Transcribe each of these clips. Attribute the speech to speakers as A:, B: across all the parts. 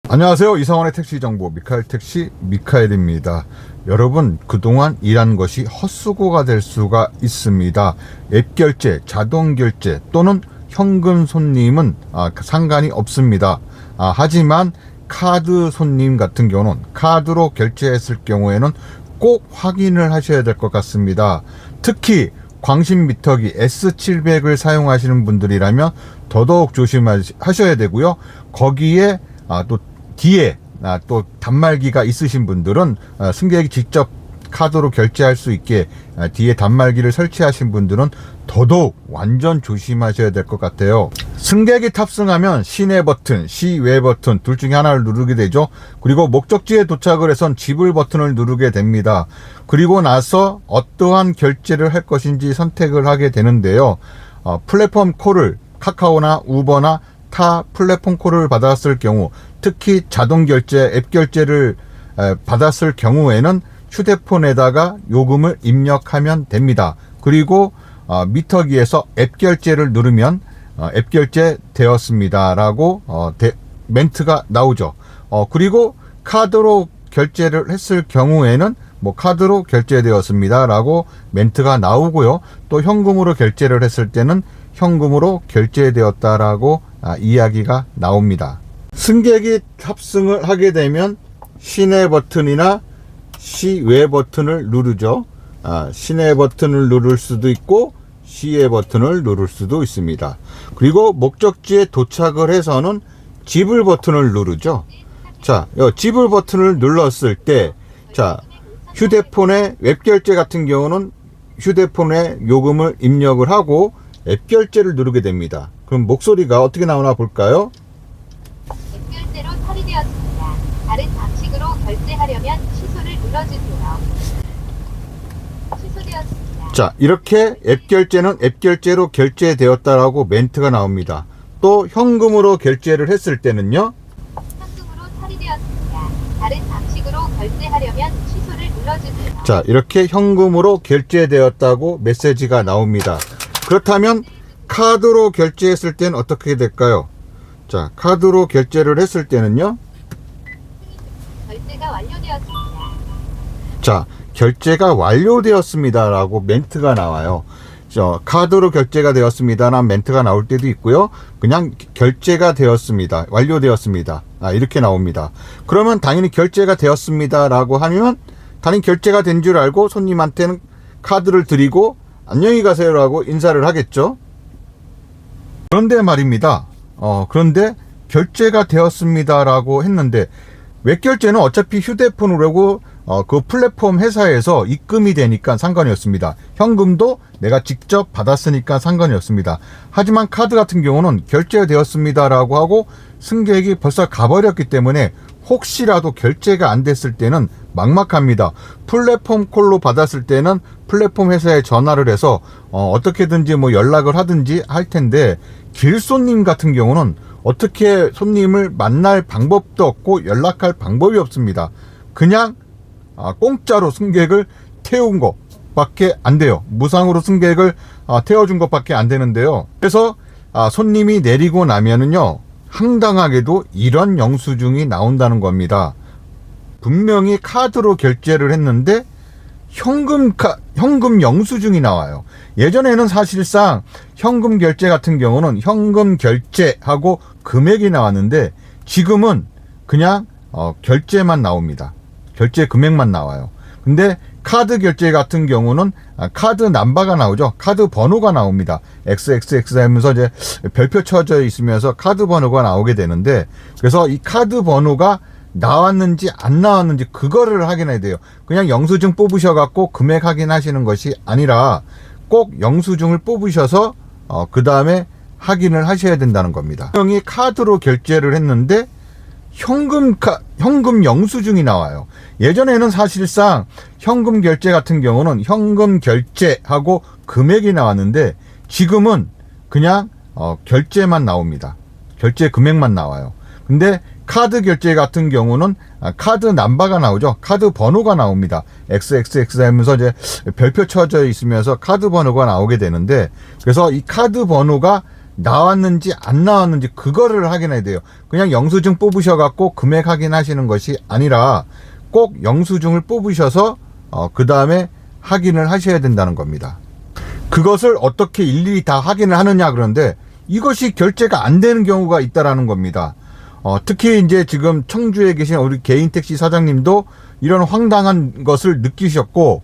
A: 안녕하세요. 이상원의 택시 정보 미카엘 택시 미카엘입니다. 여러분, 그동안 일한 것이 헛수고가 될 수가 있습니다. 앱 결제, 자동 결제 또는 현금 손님은 상관이 없습니다. 하지만 카드 손님 같은 경우는 카드로 결제했을 경우에는 꼭 확인을 하셔야 될 것 같습니다. 특히 광신 미터기 S700을 사용하시는 분들이라면 더더욱 조심하셔야 되고요. 거기에 또 뒤에 또 단말기가 있으신 분들은 승객이 직접 카드로 결제할 수 있게 뒤에 단말기를 설치하신 분들은 더더욱 완전 조심하셔야 될 것 같아요. 승객이 탑승하면 시내 버튼, 시외 버튼 둘 중에 하나를 누르게 되죠. 그리고 목적지에 도착을 해선 지불 버튼을 누르게 됩니다. 그리고 나서 어떠한 결제를 할 것인지 선택을 하게 되는데요. 플랫폼 콜을 카카오나 우버나 타 플랫폼 콜을 받았을 경우, 특히 자동 결제, 앱 결제를 받았을 경우에는 휴대폰에다가 요금을 입력하면 됩니다. 그리고 미터기에서 앱 결제를 누르면 앱 결제 되었습니다 라고 멘트가 나오죠. 그리고 카드로 결제를 했을 경우에는 카드로 결제되었습니다 라고 멘트가 나오고요. 또 현금으로 결제를 했을 때는 현금으로 결제되었다라고 이야기가 나옵니다. 승객이 탑승을 하게 되면 시내 버튼이나 시외 버튼을 누르죠. 시내 버튼을 누를 수도 있고 시외 버튼을 누를 수도 있습니다. 그리고 목적지에 도착을 해서는 지불 버튼을 누르죠. 자, 지불 버튼을 눌렀을 때, 휴대폰의 웹 결제 같은 경우는 휴대폰에 요금을 입력을 하고 앱 결제를 누르게 됩니다. 그럼 목소리가 어떻게 나오나 볼까요?
B: 앱 결제로 처리되었습니다. 다른 방식으로 결제하려면 취소를 눌러주세요. 취소되었습니다.
A: 자, 이렇게 앱 결제는 앱 결제로 결제되었다라고 멘트가 나옵니다. 또 현금으로 결제를 했을 때는요.
B: 현금으로 처리되었습니다. 다른 방식으로 결제하려면 취소를 눌러주세요.
A: 자, 이렇게 현금으로 결제되었다고 메시지가 나옵니다. 그렇다면 카드로 결제했을 때는 어떻게 될까요? 자, 카드로 결제를 했을 때는요.
B: 결제가 완료되었습니다.
A: 자, 결제가 완료되었습니다 라고 멘트가 나와요. 카드로 결제가 되었습니다라는 멘트가 나올 때도 있고요. 그냥 결제가 되었습니다, 완료되었습니다, 이렇게 나옵니다. 그러면 당연히 결제가 되었습니다 라고 하면 당연히 결제가 된 줄 알고 손님한테는 카드를 드리고 안녕히 가세요 라고 인사를 하겠죠. 그런데 말입니다. 그런데 결제가 되었습니다 라고 했는데 웹 결제는 어차피 휴대폰으로 그 플랫폼 회사에서 입금이 되니까 상관이 없습니다. 현금도 내가 직접 받았으니까 상관이 없습니다. 하지만 카드 같은 경우는 결제되었습니다 라고 하고 승객이 벌써 가버렸기 때문에 혹시라도 결제가 안 됐을 때는 막막합니다. 플랫폼 콜로 받았을 때는 플랫폼 회사에 전화를 해서 어떻게든지 연락을 하든지 할 텐데, 길손님 같은 경우는 어떻게 손님을 만날 방법도 없고 연락할 방법이 없습니다. 그냥 공짜로 승객을 태운 것밖에 안 돼요. 무상으로 승객을 태워준 것밖에 안 되는데요. 그래서 손님이 내리고 나면은요, 황당하게도 이런 영수증이 나온다는 겁니다. 분명히 카드로 결제를 했는데 현금 영수증이 나와요. 예전에는 사실상 현금 결제 같은 경우는 현금 결제하고 금액이 나왔는데 지금은 그냥 결제만 나옵니다. 결제 금액만 나와요. 근데 카드 결제 같은 경우는 카드 넘버가 나오죠. 카드 번호가 나옵니다. XXX 하면서 이제 별표 쳐져 있으면서 카드 번호가 나오게 되는데, 그래서 이 카드 번호가 나왔는지 안 나왔는지 그거를 확인해야 돼요. 그냥 영수증 뽑으셔갖고 금액 확인하시는 것이 아니라 꼭 영수증을 뽑으셔서 그 다음에 확인을 하셔야 된다는 겁니다. 분명히 카드로 결제를 했는데 현금 영수증이 나와요. 예전에는 사실상 현금 결제 같은 경우는 현금 결제하고 금액이 나왔는데 지금은 그냥 결제만 나옵니다. 결제 금액만 나와요. 근데 카드 결제 같은 경우는 카드 넘버가 나오죠. 카드 번호가 나옵니다. XXX 하면서 이제 별표 쳐져 있으면서 카드 번호가 나오게 되는데, 그래서 이 카드 번호가 나왔는지 안 나왔는지 그거를 확인해야 돼요. 그냥 영수증 뽑으셔갖고 금액 확인하시는 것이 아니라 꼭 영수증을 뽑으셔서 그 다음에 확인을 하셔야 된다는 겁니다. 그것을 어떻게 일일이 다 확인을 하느냐 그런데 이것이 결제가 안 되는 경우가 있다라는 겁니다. 특히 이제 지금 청주에 계신 우리 개인 택시 사장님도 이런 황당한 것을 느끼셨고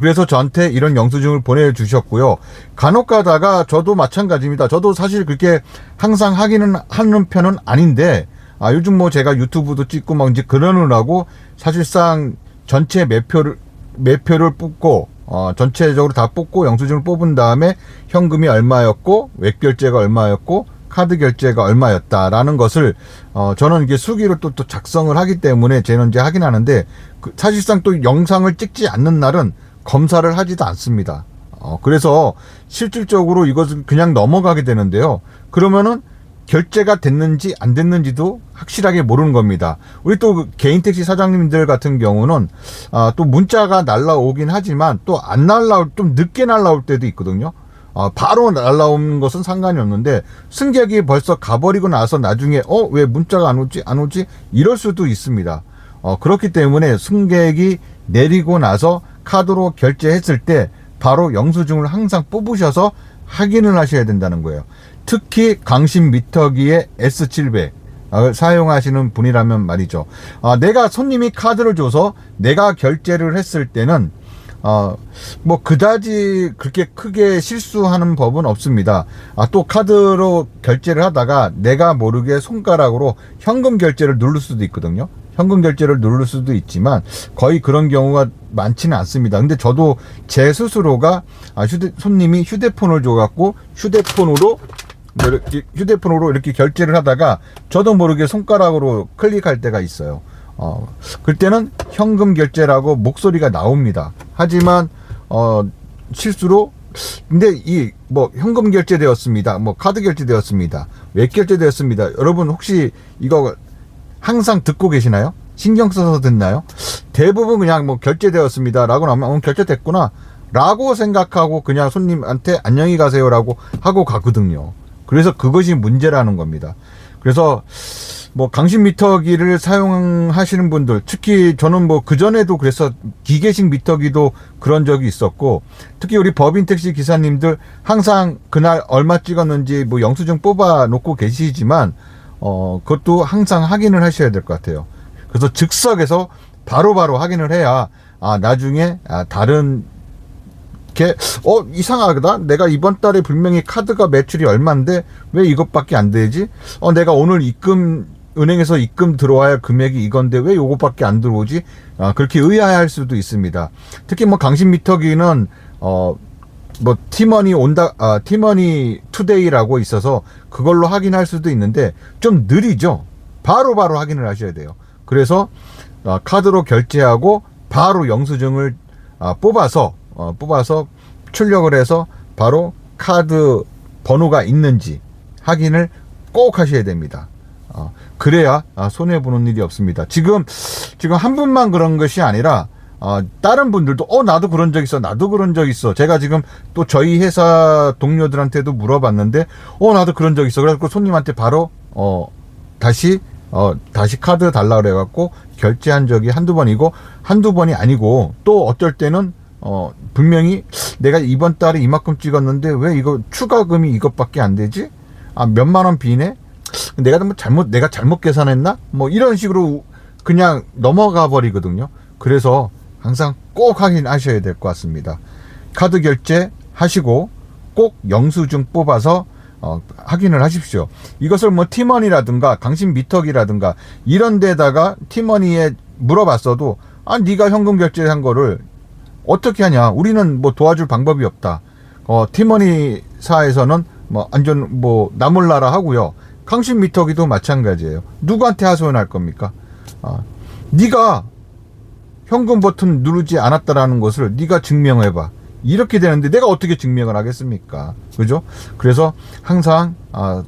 A: 그래서 저한테 이런 영수증을 보내주셨고요. 간혹 가다가 저도 마찬가지입니다. 저도 사실 그렇게 항상 확인은 하는 편은 아닌데 요즘 뭐 제가 유튜브도 찍고 막 이제 그러느라고 사실상 전체 매표를 뽑고 전체적으로 다 뽑고 영수증을 뽑은 다음에 현금이 얼마였고 웹결제가 얼마였고 카드 결제가 얼마였다라는 것을 저는 이게 수기로 또 작성을 하기 때문에 저는 이제 확인하는데 사실상 또 영상을 찍지 않는 날은 검사를 하지도 않습니다. 그래서 실질적으로 이것은 그냥 넘어가게 되는데요. 그러면은 결제가 됐는지 안 됐는지도 확실하게 모르는 겁니다. 우리 또 개인 택시 사장님들 같은 경우는 또 문자가 날라오긴 하지만 또 안 날라올, 좀 늦게 날라올 때도 있거든요. 바로 날라오는 것은 상관이 없는데 승객이 벌써 가버리고 나서 나중에 왜 문자가 안 오지 이럴 수도 있습니다. 그렇기 때문에 승객이 내리고 나서 카드로 결제했을 때 바로 영수증을 항상 뽑으셔서 확인을 하셔야 된다는 거예요. 특히 강신 미터기의 S700 사용하시는 분이라면 말이죠. 내가 손님이 카드를 줘서 내가 결제를 했을 때는 뭐 그다지 그렇게 크게 실수하는 법은 없습니다. 또 카드로 결제를 하다가 내가 모르게 손가락으로 현금 결제를 누를 수도 있거든요. 현금 결제를 누를 수도 있지만 거의 그런 경우가 많지는 않습니다. 근데 저도 제 스스로가 손님이 휴대폰을 줘갖고 휴대폰으로 이렇게 결제를 하다가 저도 모르게 손가락으로 클릭할 때가 있어요. 그때는 현금 결제라고 목소리가 나옵니다. 하지만 실수로 근데 뭐 현금 결제되었습니다. 뭐 카드 결제되었습니다. 웹 결제되었습니다. 여러분 혹시 이거 항상 듣고 계시나요? 신경 써서 듣나요? 대부분 그냥 뭐 결제되었습니다 라고 나오면 결제됐구나 라고 생각하고 그냥 손님한테 안녕히 가세요 라고 하고 가거든요. 그래서 그것이 문제라는 겁니다. 그래서 뭐 강신 미터기를 사용하시는 분들, 특히 저는 뭐 그전에도 그래서 기계식 미터기도 그런 적이 있었고, 특히 우리 법인 택시 기사님들 항상 그날 얼마 찍었는지 뭐 영수증 뽑아 놓고 계시지만 그것도 항상 확인을 하셔야 될 것 같아요. 그래서 즉석에서 바로바로 확인을 해야 나중에 다른 게 이상하다. 내가 이번 달에 분명히 카드가 매출이 얼마인데 왜 이것밖에 안 되지? 내가 오늘 은행에서 입금 들어와야 할 금액이 이건데 왜 요것밖에 안 들어오지? 그렇게 의아해할 수도 있습니다. 특히 뭐 강신 미터기는 뭐 티머니 투데이라고 있어서 그걸로 확인할 수도 있는데 좀 느리죠. 바로바로 확인을 하셔야 돼요. 그래서 카드로 결제하고 바로 영수증을 뽑아서 출력을 해서 바로 카드 번호가 있는지 확인을 꼭 하셔야 됩니다. 그래야 손해보는 일이 없습니다. 지금 한 분만 그런 것이 아니라 다른 분들도 나도 그런 적 있어. 제가 지금 또 저희 회사 동료들한테도 물어봤는데 나도 그런 적 있어. 그래서 손님한테 바로 다시 카드 달라 그래갖고 결제한 적이 한두 번이 아니고 또 어쩔 때는 분명히 내가 이번 달에 이만큼 찍었는데 왜 이거 추가금이 이것밖에 안 되지? 몇만 원 비네? 내가 잘못 계산했나? 뭐 이런 식으로 그냥 넘어가 버리거든요. 그래서 항상 꼭 확인하셔야 될 것 같습니다. 카드 결제 하시고 꼭 영수증 뽑아서 확인을 하십시오. 이것을 뭐 티머니라든가 강신 미터기라든가 이런 데다가 티머니에 물어봤어도 네가 현금 결제한 거를 어떻게 하냐? 우리는 뭐 도와줄 방법이 없다. 티머니사에서는 나 몰라라 하고요. 강신 미터기도 마찬가지예요. 누구한테 하소연할 겁니까? 네가 현금 버튼 누르지 않았다라는 것을 네가 증명해봐. 이렇게 되는데 내가 어떻게 증명을 하겠습니까? 그죠? 그래서 항상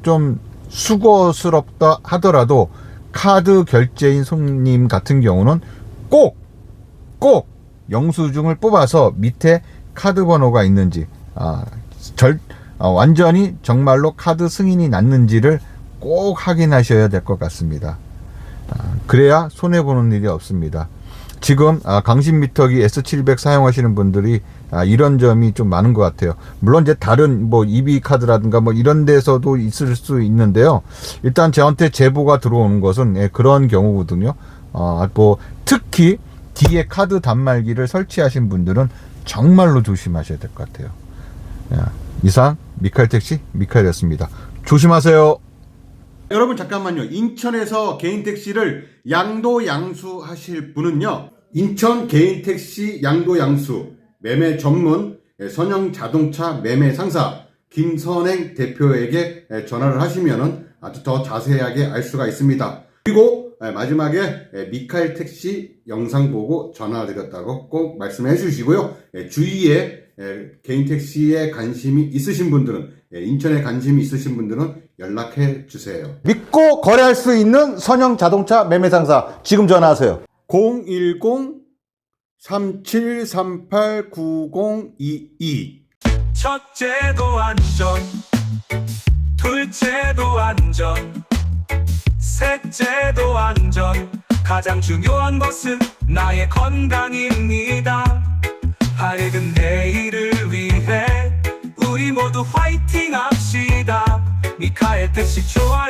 A: 좀 수고스럽다 하더라도 카드 결제인 손님 같은 경우는 꼭 영수증을 뽑아서 밑에 카드 번호가 있는지 완전히 정말로 카드 승인이 났는지를 꼭 확인하셔야 될 것 같습니다. 그래야 손해보는 일이 없습니다. 지금 강신 미터기 S700 사용하시는 분들이 이런 점이 좀 많은 것 같아요. 물론 이제 다른 뭐 EB 카드라든가 뭐 이런 데서도 있을 수 있는데요. 일단 저한테 제보가 들어오는 것은 그런 경우거든요. 뭐 특히 뒤에 카드 단말기를 설치하신 분들은 정말로 조심하셔야 될 것 같아요. 이상 미카엘택시 미카엘이었습니다. 조심하세요. 여러분 잠깐만요. 인천에서 개인 택시를 양도 양수 하실 분은요, 인천 개인 택시 양도 양수 매매 전문 선영 자동차 매매 상사 김선행 대표에게 전화를 하시면은 아주 더 자세하게 알 수가 있습니다. 그리고 마지막에 미카엘 택시 영상 보고 전화 드렸다고 꼭 말씀해 주시고요. 주위에 개인 택시에 관심이 있으신 분들은, 인천에 관심이 있으신 분들은 연락해 주세요.
C: 믿고 거래할 수 있는 선영 자동차 매매 상사 지금 전화하세요.
A: 010-3738-9022.
D: 첫째도 안전, 둘째도 안전, 셋째도 안전. 가장 중요한 것은 나의 건강입니다. 밝은 내일을 위해 우리 모두 화이팅 합시다. 미카엘 택시 좋아.